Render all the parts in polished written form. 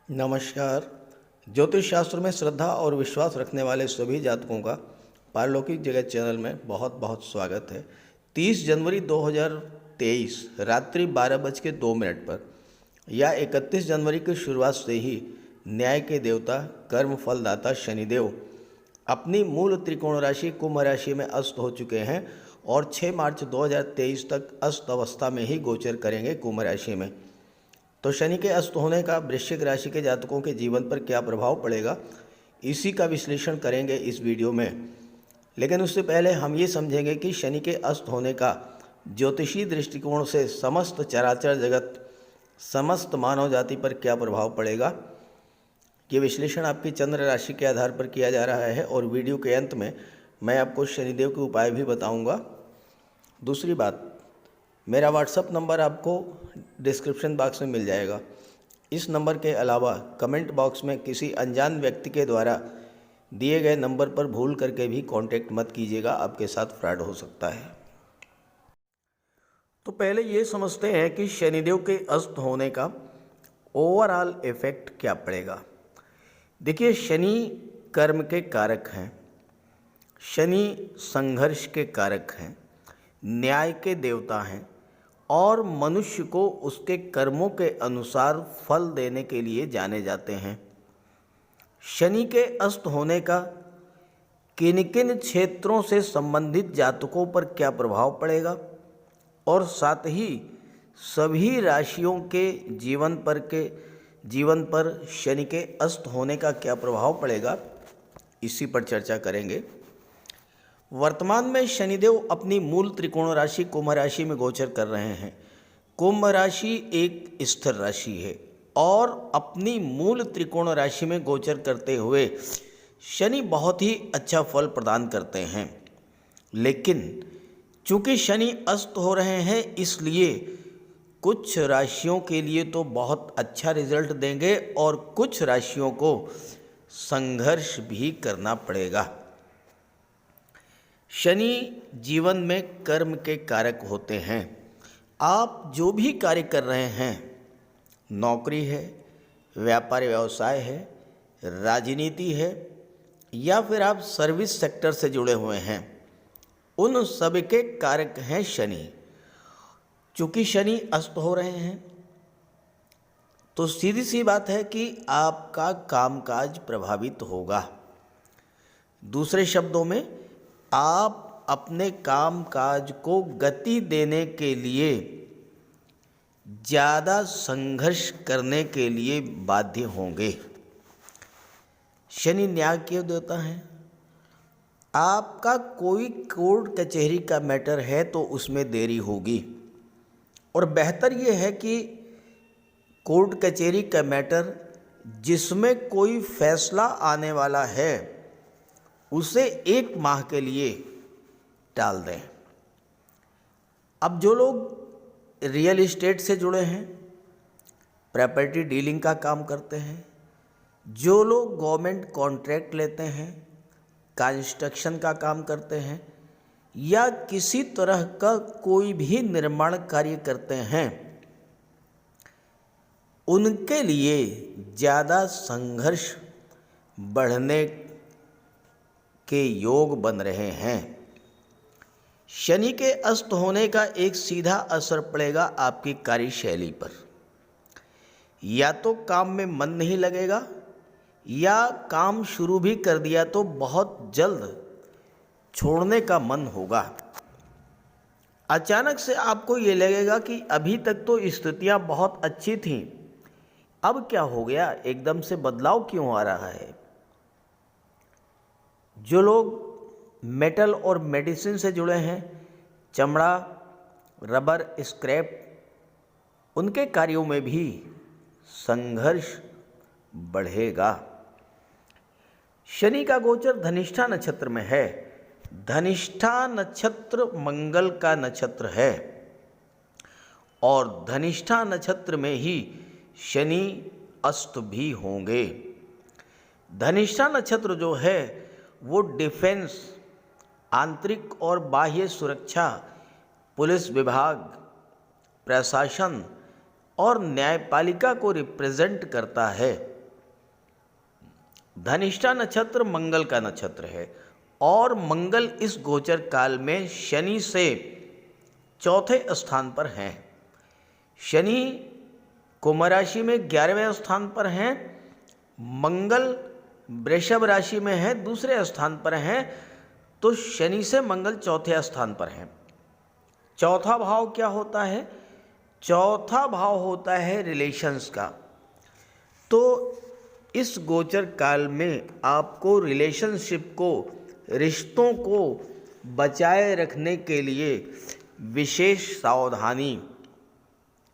नमस्कार। ज्योतिष शास्त्र में श्रद्धा और विश्वास रखने वाले सभी जातकों का पारलौकिक जगत चैनल में बहुत बहुत स्वागत है। 30 जनवरी 2023 रात्रि 12:02 पर या 31 जनवरी की शुरुआत से ही न्याय के देवता कर्म फलदाता शनिदेव अपनी मूल त्रिकोण राशि कुंभ राशि में अस्त हो चुके हैं और 6 मार्च 2023 तक अस्त अवस्था में ही गोचर करेंगे कुंभ राशि में। तो शनि के अस्त होने का वृश्चिक राशि के जातकों के जीवन पर क्या प्रभाव पड़ेगा, इसी का विश्लेषण करेंगे इस वीडियो में। लेकिन उससे पहले हम ये समझेंगे कि शनि के अस्त होने का ज्योतिषी दृष्टिकोण से समस्त चराचर जगत, समस्त मानव जाति पर क्या प्रभाव पड़ेगा, ये विश्लेषण आपकी चंद्र राशि के आधार पर किया जा रहा है और वीडियो के अंत में मैं आपको शनिदेव के उपाय भी बताऊँगा। दूसरी बात, मेरा व्हाट्सअप नंबर आपको डिस्क्रिप्शन बॉक्स में मिल जाएगा। इस नंबर के अलावा कमेंट बॉक्स में किसी अनजान व्यक्ति के द्वारा दिए गए नंबर पर भूल करके भी कांटेक्ट मत कीजिएगा, आपके साथ फ्रॉड हो सकता है। तो पहले ये समझते हैं कि शनिदेव के अस्त होने का ओवरऑल इफेक्ट क्या पड़ेगा। देखिए, शनि कर्म के कारक हैं, शनि संघर्ष के कारक हैं, न्याय के देवता हैं और मनुष्य को उसके कर्मों के अनुसार फल देने के लिए जाने जाते हैं। शनि के अस्त होने का किन किन क्षेत्रों से संबंधित जातकों पर क्या प्रभाव पड़ेगा और साथ ही सभी राशियों के जीवन पर शनि के अस्त होने का क्या प्रभाव पड़ेगा, इसी पर चर्चा करेंगे। वर्तमान में शनिदेव अपनी मूल त्रिकोण राशि कुंभ राशि में गोचर कर रहे हैं। कुंभ राशि एक स्थिर राशि है और अपनी मूल त्रिकोण राशि में गोचर करते हुए शनि बहुत ही अच्छा फल प्रदान करते हैं। लेकिन चूंकि शनि अस्त हो रहे हैं, इसलिए कुछ राशियों के लिए तो बहुत अच्छा रिजल्ट देंगे और कुछ राशियों को संघर्ष भी करना पड़ेगा। शनि जीवन में कर्म के कारक होते हैं। आप जो भी कार्य कर रहे हैं, नौकरी है, व्यापार व्यवसाय है, राजनीति है या फिर आप सर्विस सेक्टर से जुड़े हुए हैं, उन सब के कारक हैं शनि। चूँकि शनि अस्त हो रहे हैं तो सीधी सी बात है कि आपका कामकाज प्रभावित होगा। दूसरे शब्दों में, आप अपने कामकाज को गति देने के लिए ज़्यादा संघर्ष करने के लिए बाध्य होंगे। शनि न्याय के देवता हैं। आपका कोई कोर्ट कचहरी का मैटर है तो उसमें देरी होगी और बेहतर ये है कि कोर्ट कचहरी का मैटर जिसमें कोई फैसला आने वाला है उसे 1 माह के लिए टाल दें। अब जो लोग रियल एस्टेट से जुड़े हैं, प्रॉपर्टी डीलिंग का काम करते हैं, जो लोग गवर्नमेंट कॉन्ट्रैक्ट लेते हैं, कंस्ट्रक्शन का काम करते हैं या किसी तरह का कोई भी निर्माण कार्य करते हैं, उनके लिए ज़्यादा संघर्ष बढ़ने के योग बन रहे हैं। शनि के अस्त होने का एक सीधा असर पड़ेगा आपकी कार्यशैली पर। या तो काम में मन नहीं लगेगा या काम शुरू भी कर दिया तो बहुत जल्द छोड़ने का मन होगा। अचानक से आपको ये लगेगा कि अभी तक तो स्थितियां बहुत अच्छी थीं, अब क्या हो गया, एकदम से बदलाव क्यों आ रहा है। जो लोग मेटल और मेडिसिन से जुड़े हैं, चमड़ा, रबर, स्क्रैप, उनके कार्यों में भी संघर्ष बढ़ेगा। शनि का गोचर धनिष्ठा नक्षत्र में है। धनिष्ठा नक्षत्र मंगल का नक्षत्र है और धनिष्ठा नक्षत्र में ही शनि अस्त भी होंगे। धनिष्ठा नक्षत्र जो है वो डिफेंस, आंतरिक और बाह्य सुरक्षा, पुलिस विभाग, प्रशासन और न्यायपालिका को रिप्रेजेंट करता है। धनिष्ठा नक्षत्र मंगल का नक्षत्र है और मंगल इस गोचर काल में शनि से चौथे स्थान पर हैं। शनि कुंभ राशि में 11वें स्थान पर हैं, मंगल वृषभ राशि में है दूसरे स्थान पर हैं, तो शनि से मंगल चौथे स्थान पर हैं। चौथा भाव क्या होता है? चौथा भाव होता है रिलेशंस का। तो इस गोचर काल में आपको रिलेशनशिप को, रिश्तों को बचाए रखने के लिए विशेष सावधानी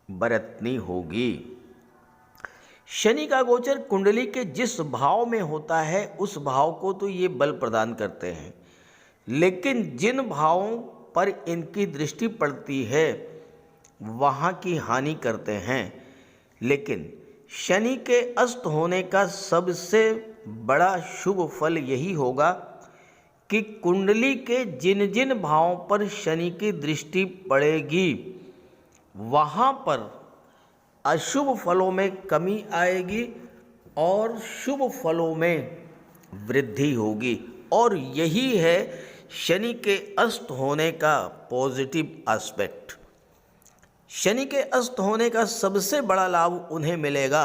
बरतनी होगी। शनि का गोचर कुंडली के जिस भाव में होता है उस भाव को तो ये बल प्रदान करते हैं, लेकिन जिन भावों पर इनकी दृष्टि पड़ती है वहाँ की हानि करते हैं। लेकिन शनि के अस्त होने का सबसे बड़ा शुभ फल यही होगा कि कुंडली के जिन जिन भावों पर शनि की दृष्टि पड़ेगी वहाँ पर अशुभ फलों में कमी आएगी और शुभ फलों में वृद्धि होगी। और यही है शनि के अस्त होने का पॉजिटिव एस्पेक्ट। शनि के अस्त होने का सबसे बड़ा लाभ उन्हें मिलेगा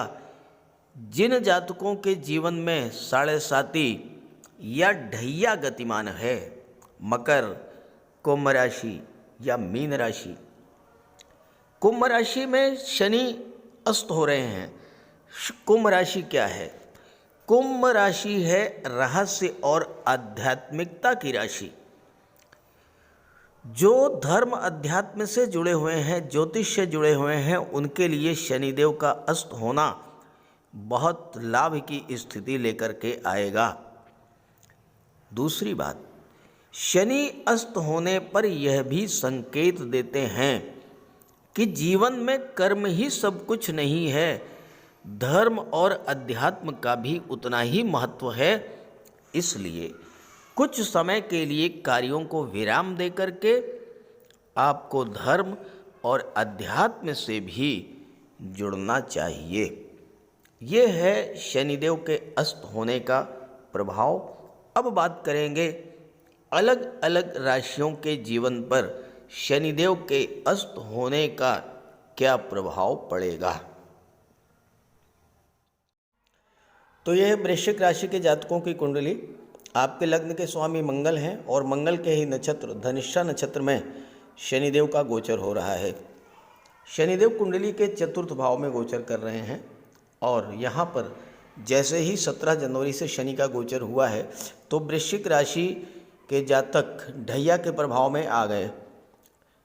जिन जातकों के जीवन में साढ़े साती या ढैया गतिमान है, मकर, कुंभ राशि या मीन राशि। कुंभ राशि में शनि अस्त हो रहे हैं। कुंभ राशि क्या है? कुंभ राशि है रहस्य और आध्यात्मिकता की राशि। जो धर्म अध्यात्म से जुड़े हुए हैं, ज्योतिष से जुड़े हुए हैं, उनके लिए शनिदेव का अस्त होना बहुत लाभ की स्थिति लेकर के आएगा। दूसरी बात, शनि अस्त होने पर यह भी संकेत देते हैं कि जीवन में कर्म ही सब कुछ नहीं है, धर्म और अध्यात्म का भी उतना ही महत्व है। इसलिए कुछ समय के लिए कार्यों को विराम दे करके आपको धर्म और अध्यात्म से भी जुड़ना चाहिए। ये है शनिदेव के अस्त होने का प्रभाव। अब बात करेंगे अलग अलग राशियों के जीवन पर शनिदेव के अस्त होने का क्या प्रभाव पड़ेगा। तो यह वृश्चिक राशि के जातकों की कुंडली। आपके लग्न के स्वामी मंगल हैं और मंगल के ही नक्षत्र धनिष्ठा नक्षत्र में शनिदेव का गोचर हो रहा है। शनिदेव कुंडली के चतुर्थ भाव में गोचर कर रहे हैं और यहाँ पर जैसे ही 17 जनवरी से शनि का गोचर हुआ है तो वृश्चिक राशि के जातक ढैया के प्रभाव में आ गए।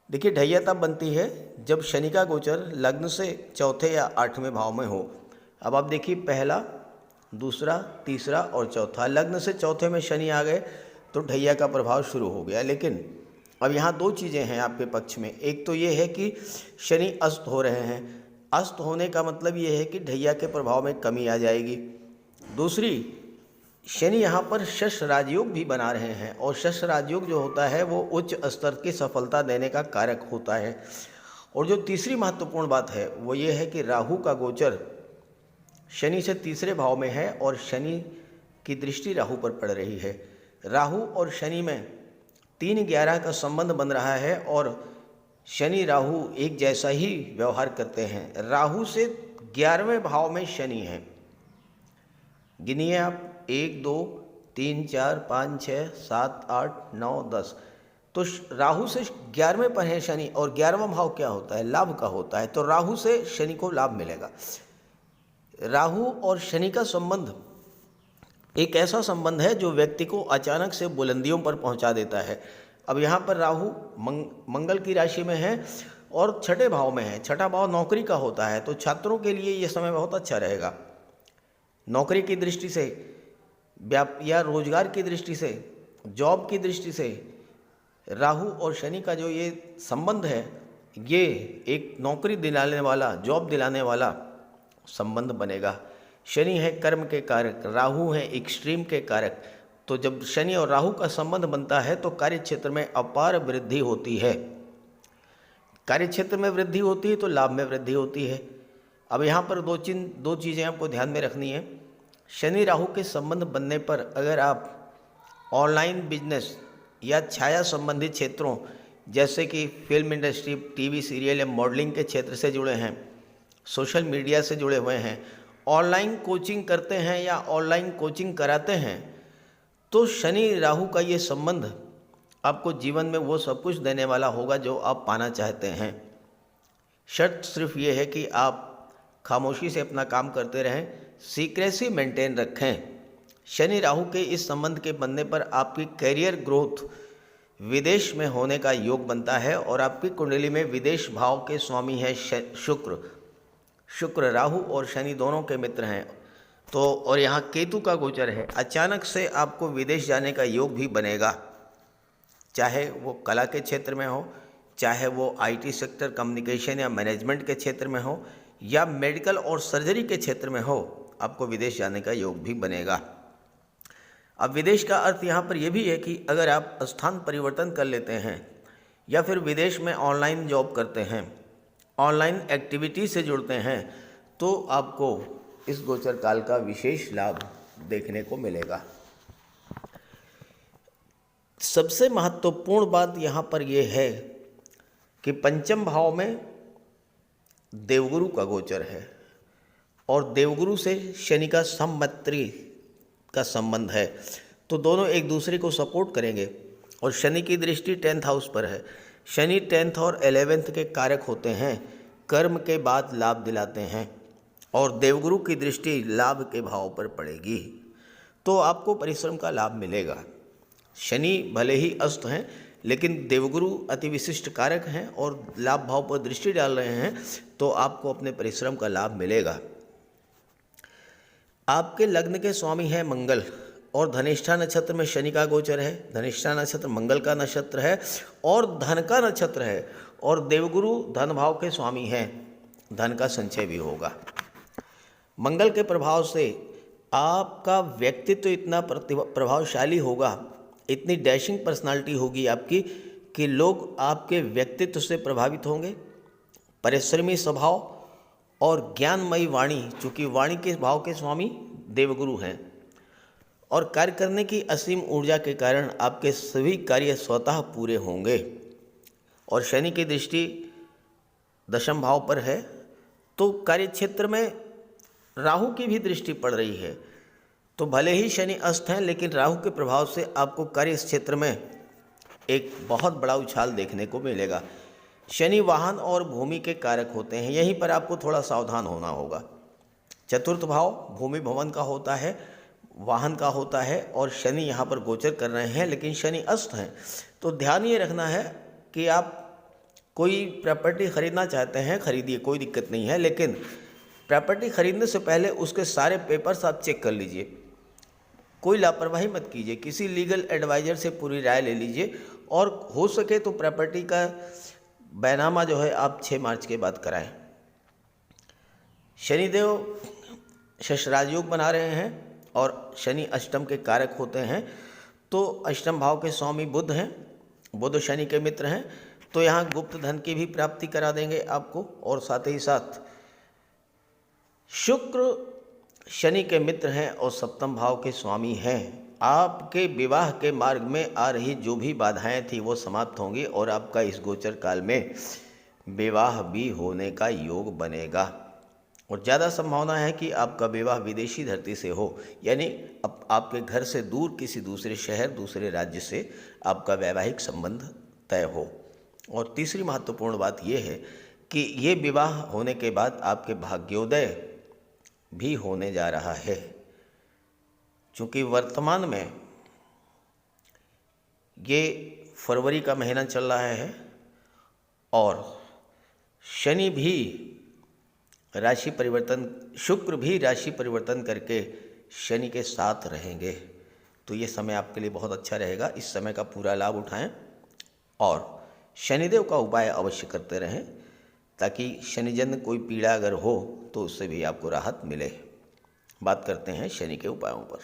देखिए, ढैया तब बनती है जब शनि का गोचर लग्न से चौथे या 8वें भाव में हो। अब आप देखिए, पहला, दूसरा, तीसरा और चौथा, लग्न से चौथे में शनि आ गए तो ढैया का प्रभाव शुरू हो गया। लेकिन अब यहाँ दो चीज़ें हैं आपके पक्ष में। एक तो ये है कि शनि अस्त हो रहे हैं। अस्त होने का मतलब ये है कि ढैया के प्रभाव में कमी आ जाएगी। दूसरी, शनि यहाँ पर शश राजयोग भी बना रहे हैं और शश राजयोग जो होता है वो उच्च स्तर की सफलता देने का कारक होता है। और जो तीसरी महत्वपूर्ण बात है वो ये है कि राहु का गोचर शनि से तीसरे भाव में है और शनि की दृष्टि राहु पर पड़ रही है। राहु और शनि में 3-11 का संबंध बन रहा है और शनि राहु एक जैसा ही व्यवहार करते हैं। राहु से 11वें भाव में शनि है। गिनिए आप, 1 2 3 4 5 6 7 8 9 10। तो राहु से 11वें पर है शनि और 11वां भाव क्या होता है? लाभ का होता है। तो राहु से शनि को लाभ मिलेगा। राहु और शनि का संबंध एक ऐसा संबंध है जो व्यक्ति को अचानक से बुलंदियों पर पहुंचा देता है। अब यहाँ पर राहु मंगल की राशि में है और छठे भाव में है। छठा भाव नौकरी का होता है, तो छात्रों के लिए ये समय बहुत अच्छा रहेगा। नौकरी की दृष्टि से या रोजगार की दृष्टि से, जॉब की दृष्टि से राहु और शनि का जो ये संबंध है ये एक नौकरी दिलाने वाला, जॉब दिलाने वाला संबंध बनेगा। शनि है कर्म के कारक, राहु है एक्सट्रीम के कारक। तो जब शनि और राहु का संबंध बनता है तो कार्य क्षेत्र में अपार वृद्धि होती है। कार्य क्षेत्र में वृद्धि होती है तो लाभ में वृद्धि होती है। अब यहाँ पर दो चीज़ें आपको ध्यान में रखनी है। शनि राहु के संबंध बनने पर अगर आप ऑनलाइन बिजनेस या छाया संबंधित क्षेत्रों जैसे कि फिल्म इंडस्ट्री, टीवी सीरियल या मॉडलिंग के क्षेत्र से जुड़े हैं, सोशल मीडिया से जुड़े हुए हैं, ऑनलाइन कोचिंग करते हैं या ऑनलाइन कोचिंग कराते हैं, तो शनि राहु का ये संबंध आपको जीवन में वो सब कुछ देने वाला होगा जो आप पाना चाहते हैं। शर्त सिर्फ ये है कि आप खामोशी से अपना काम करते रहें, सीक्रेसी मेंटेन रखें। शनि राहु के इस संबंध के बनने पर आपकी कैरियर ग्रोथ विदेश में होने का योग बनता है और आपकी कुंडली में विदेश भाव के स्वामी है शुक्र। शुक्र राहु और शनि दोनों के मित्र हैं, तो और यहाँ केतु का गोचर है। अचानक से आपको विदेश जाने का योग भी बनेगा, चाहे वो कला के क्षेत्र में हो, चाहे वो आईटी सेक्टर, कम्युनिकेशन या मैनेजमेंट के क्षेत्र में हो, या मेडिकल और सर्जरी के क्षेत्र में हो, आपको विदेश जाने का योग भी बनेगा। अब विदेश का अर्थ यहाँ पर यह भी है कि अगर आप स्थान परिवर्तन कर लेते हैं या फिर विदेश में ऑनलाइन जॉब करते हैं, ऑनलाइन एक्टिविटी से जुड़ते हैं, तो आपको इस गोचर काल का विशेष लाभ देखने को मिलेगा। सबसे महत्वपूर्ण बात यहाँ पर यह है कि पंचम भाव में देवगुरु का गोचर है और देवगुरु से शनि का सममैत्री का संबंध है, तो दोनों एक दूसरे को सपोर्ट करेंगे। और शनि की दृष्टि 10th हाउस पर है। शनि 10th और 11th के कारक होते हैं, कर्म के बाद लाभ दिलाते हैं, और देवगुरु की दृष्टि लाभ के भाव पर पड़ेगी, तो आपको परिश्रम का लाभ मिलेगा। शनि भले ही अस्त हैं, लेकिन देवगुरु अति विशिष्ट कारक हैं और लाभ भाव पर दृष्टि डाल रहे हैं, तो आपको अपने परिश्रम का लाभ मिलेगा। आपके लग्न के स्वामी है मंगल और धनिष्ठा नक्षत्र में शनि का गोचर है। धनिष्ठा नक्षत्र मंगल का नक्षत्र है और धन का नक्षत्र है, और देवगुरु धन भाव के स्वामी हैं, धन का संचय भी होगा। मंगल के प्रभाव से आपका व्यक्तित्व इतना प्रभावशाली होगा, इतनी डैशिंग पर्सनालिटी होगी आपकी कि लोग आपके व्यक्तित्व से प्रभावित होंगे। परिश्रमी स्वभाव और ज्ञानमयी वाणी, चूँकि वाणी के भाव के स्वामी देवगुरु हैं, और कार्य करने की असीम ऊर्जा के कारण आपके सभी कार्य स्वतः पूरे होंगे। और शनि की दृष्टि दशम भाव पर है, तो कार्य क्षेत्र में राहु की भी दृष्टि पड़ रही है, तो भले ही शनि अस्त हैं, लेकिन राहु के प्रभाव से आपको कार्य क्षेत्र में एक बहुत बड़ा उछाल देखने को मिलेगा। शनि वाहन और भूमि के कारक होते हैं, यहीं पर आपको थोड़ा सावधान होना होगा। चतुर्थ भाव भूमि भवन का होता है, वाहन का होता है, और शनि यहाँ पर गोचर कर रहे हैं, लेकिन शनि अस्त हैं, तो ध्यान ये रखना है कि आप कोई प्रॉपर्टी खरीदना चाहते हैं, खरीदिए, कोई दिक्कत नहीं है, लेकिन प्रॉपर्टी खरीदने से पहले उसके सारे पेपर्स आप चेक कर लीजिए। कोई लापरवाही मत कीजिए, किसी लीगल एडवाइज़र से पूरी राय ले लीजिए, और हो सके तो प्रॉपर्टी का बैनामा जो है आप 6 मार्च के बाद कराएं। शनिदेव शशराज योग बना रहे हैं और शनि अष्टम के कारक होते हैं, तो अष्टम भाव के स्वामी बुध हैं, बुध शनि के मित्र हैं, तो यहाँ गुप्त धन की भी प्राप्ति करा देंगे आपको। और साथ ही साथ शुक्र शनि के मित्र हैं और सप्तम भाव के स्वामी हैं। आपके विवाह के मार्ग में आ रही जो भी बाधाएं थी वो समाप्त होंगी और आपका इस गोचर काल में विवाह भी होने का योग बनेगा, और ज़्यादा संभावना है कि आपका विवाह विदेशी धरती से हो, यानी आपके घर से दूर किसी दूसरे शहर, दूसरे राज्य से आपका वैवाहिक संबंध तय हो। और तीसरी महत्वपूर्ण बात यह है कि ये विवाह होने के बाद आपके भाग्योदय भी होने जा रहा है, क्योंकि वर्तमान में ये फरवरी का महीना चल रहा है और शनि भी राशि परिवर्तन, शुक्र भी राशि परिवर्तन करके शनि के साथ रहेंगे, तो ये समय आपके लिए बहुत अच्छा रहेगा। इस समय का पूरा लाभ उठाएं और शनिदेव का उपाय अवश्य करते रहें, ताकि शनिजन्य कोई पीड़ा अगर हो तो उससे भी आपको राहत मिले। बात करते हैं शनि के उपायों पर।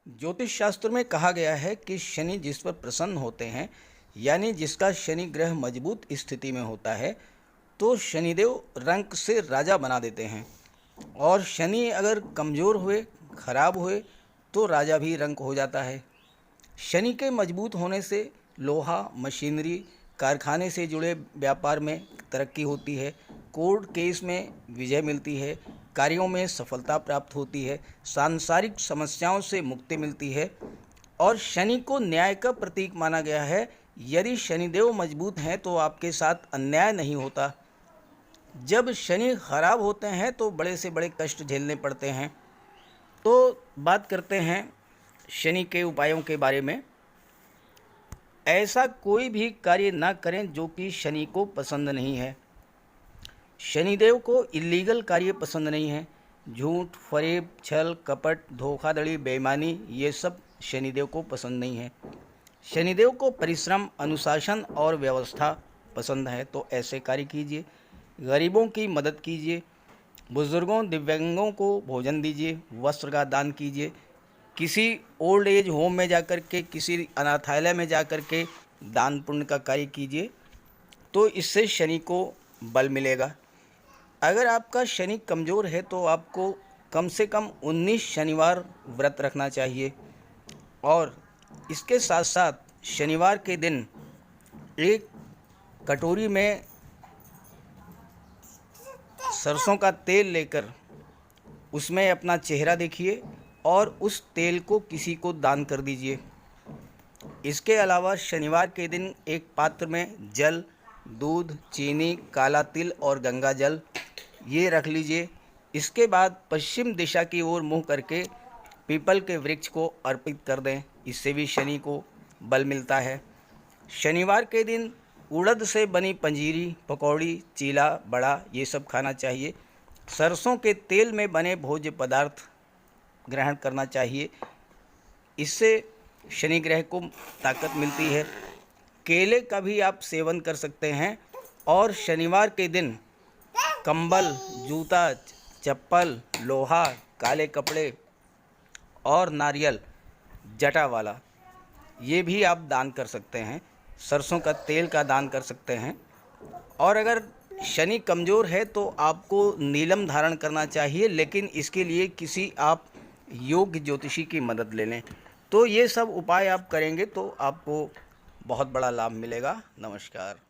ज्योतिष शास्त्र में कहा गया है कि शनि जिस पर प्रसन्न होते हैं, यानी जिसका शनि ग्रह मजबूत स्थिति में होता है, तो शनिदेव रंक से राजा बना देते हैं। और शनि अगर कमज़ोर हुए, खराब हुए तो राजा भी रंक हो जाता है। शनि के मजबूत होने से लोहा, मशीनरी, कारखाने से जुड़े व्यापार में तरक्की होती है, कोर्ट केस में विजय मिलती है, कार्यों में सफलता प्राप्त होती है, सांसारिक समस्याओं से मुक्ति मिलती है। और शनि को न्याय का प्रतीक माना गया है। यदि शनिदेव मजबूत हैं तो आपके साथ अन्याय नहीं होता। जब शनि खराब होते हैं तो बड़े से बड़े कष्ट झेलने पड़ते हैं। तो बात करते हैं शनि के उपायों के बारे में। ऐसा कोई भी कार्य ना करें जो कि शनि को पसंद नहीं है। शनिदेव को इलीगल कार्य पसंद नहीं है। झूठ, फरेब, छल, कपट, धोखाधड़ी, बेईमानी, ये सब शनिदेव को पसंद नहीं है। शनिदेव को परिश्रम, अनुशासन और व्यवस्था पसंद है। तो ऐसे कार्य कीजिए, गरीबों की मदद कीजिए, बुजुर्गों, दिव्यांगों को भोजन दीजिए, वस्त्र का दान कीजिए, किसी ओल्ड एज होम में जाकर के, किसी अनाथालय में जाकर के दान पुण्य का कार्य कीजिए, तो इससे शनि को बल मिलेगा। अगर आपका शनि कमज़ोर है तो आपको कम से कम 19 शनिवार व्रत रखना चाहिए। और इसके साथ साथ शनिवार के दिन एक कटोरी में सरसों का तेल लेकर उसमें अपना चेहरा देखिए और उस तेल को किसी को दान कर दीजिए। इसके अलावा शनिवार के दिन एक पात्र में जल, दूध, चीनी, काला तिल और गंगा जल ये रख लीजिए। इसके बाद पश्चिम दिशा की ओर मुँह करके पीपल के वृक्ष को अर्पित कर दें। इससे भी शनि को बल मिलता है। शनिवार के दिन उड़द से बनी पंजीरी, पकौड़ी, चीला, बड़ा ये सब खाना चाहिए। सरसों के तेल में बने भोज्य पदार्थ ग्रहण करना चाहिए। इससे शनि ग्रह को ताकत मिलती है। केले का भी आप सेवन कर सकते हैं। और शनिवार के दिन कंबल, जूता, चप्पल, लोहा, काले कपड़े और नारियल जटा वाला ये भी आप दान कर सकते हैं। सरसों का तेल का दान कर सकते हैं। और अगर शनि कमज़ोर है तो आपको नीलम धारण करना चाहिए, लेकिन इसके लिए किसी आप योग्य ज्योतिषी की मदद ले लें। तो ये सब उपाय आप करेंगे तो आपको बहुत बड़ा लाभ मिलेगा। नमस्कार।